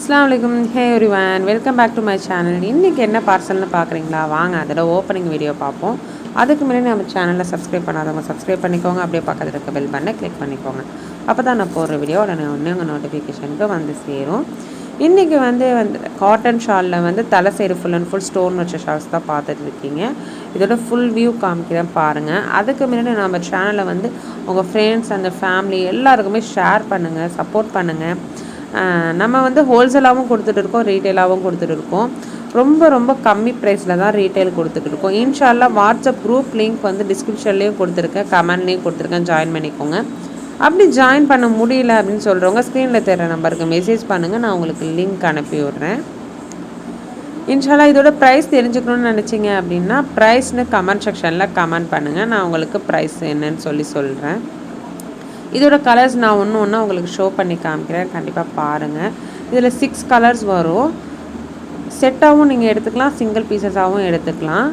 அஸ்ஸலாமு அலைக்கும். Hey everyone, welcome back to my channel. இன்றைக்கி என்ன பார்சல்னு பார்க்குறீங்களா? வாங்க அதோட ஓப்பனிங் வீடியோ பார்ப்போம். அதுக்கு முன்னாடி நம்ம சேனலில் சப்ஸ்கிரைப் பண்ணாதவங்க சப்ஸ்கிரைப் பண்ணிக்கோங்க. அப்படியே பக்கத்தில் இருக்க பெல் பட்டனை கிளிக் பண்ணிக்கோங்க. அப்போ தான் நான் போடுற வீடியோ உடனே உங்கள் நோட்டிஃபிகேஷனுக்கு வந்து சேரும். இன்றைக்கி வந்து காட்டன் ஷாலில் வந்து தலை side full and full stone வச்ச ஷால்ஸ் தான் பார்த்துட்டு இருக்கீங்க. இதோட ஃபுல் வியூ காமிக்கிறேன் பாருங்கள். அதுக்கு முன்னாடி நம்ம சேனலை வந்து உங்கள் ஃப்ரெண்ட்ஸ் அந்த ஃபேமிலி எல்லாருக்குமே ஷேர் பண்ணுங்கள், சப்போர்ட் பண்ணுங்கள். நம்ம வந்து ஹோல்சேலாகவும் கொடுத்துட்டு இருக்கோம், ரீட்டெயிலாகவும் கொடுத்துட்டு இருக்கோம். ரொம்ப ரொம்ப கம்மி ப்ரைஸில் தான் ரீட்டெயில் கொடுத்துட்டு இருக்கோம். இன்ஷால்லா வாட்ஸ்அப் குரூப் லிங்க் வந்து டிஸ்கிரிப்ஷன்லேயும் கொடுத்துருக்கேன், கமெண்ட்லேயும் கொடுத்துருக்கேன். ஜாயின் பண்ணிக்கோங்க. அப்படி ஜாயின் பண்ண முடியல அப்படின்னு சொல்கிறவங்க ஸ்க்ரீனில் தெரிகிற நம்பருக்கு மெசேஜ் பண்ணுங்கள், நான் உங்களுக்கு லிங்க் அனுப்பி விட்றேன். இன்ஷால்லா இதோட ப்ரைஸ் தெரிஞ்சுக்கணுன்னு நினச்சிங்க அப்படின்னா ப்ரைஸ்னு கமெண்ட் செக்ஷனில் கமெண்ட் பண்ணுங்கள், நான் உங்களுக்கு ப்ரைஸ் என்னன்னு சொல்கிறேன். இதோட கலர்ஸ் நான் ஒன்று உங்களுக்கு ஷோ பண்ணி காமிக்கிறேன், கண்டிப்பாக பாருங்கள். இதில் 6 கலர்ஸ் வரும். செட்டாகவும் நீங்கள் எடுத்துக்கலாம், சிங்கிள் பீசஸாகவும் எடுத்துக்கலாம்.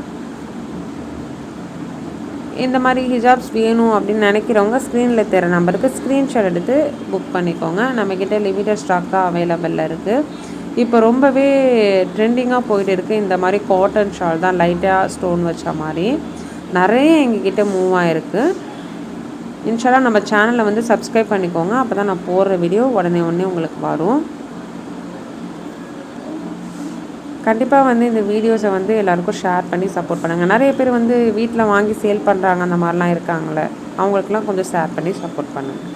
இந்த மாதிரி ஹிஜாப்ஸ் வேணும் அப்படின்னு நினைக்கிறவங்க ஸ்க்ரீனில் தர நம்பருக்கு ஸ்க்ரீன்ஷாட் எடுத்து புக் பண்ணிக்கோங்க. நம்மக்கிட்ட லிமிட்டட் ஸ்டாக் தான் அவைலபிளில் இருக்குது. இப்போ ரொம்பவே ட்ரெண்டிங்காக போயிட்டு இருக்குது. இந்த மாதிரி காட்டன் ஷால் தான் லைட்டாக ஸ்டோன் வச்ச மாதிரி நிறைய எங்ககிட்ட மூவ் ஆகிருக்கு. இன்ஷால்லா நம்ம சேனலை வந்து சப்ஸ்கிரைப் பண்ணிக்கோங்க, அப்போ தான் நான் போடுற வீடியோ உடனே உங்களுக்கு வரும். கண்டிப்பாக வந்து இந்த வீடியோஸை வந்து எல்லாேருக்கும் ஷேர் பண்ணி சப்போர்ட் பண்ணுங்கள். நிறைய பேர் வந்து வீட்டில் வாங்கி சேல் பண்ணுறாங்க, அந்த மாதிரிலாம் இருக்காங்களே, அவங்களுக்கெல்லாம் கொஞ்சம் ஷேர் பண்ணி சப்போர்ட் பண்ணுங்கள்.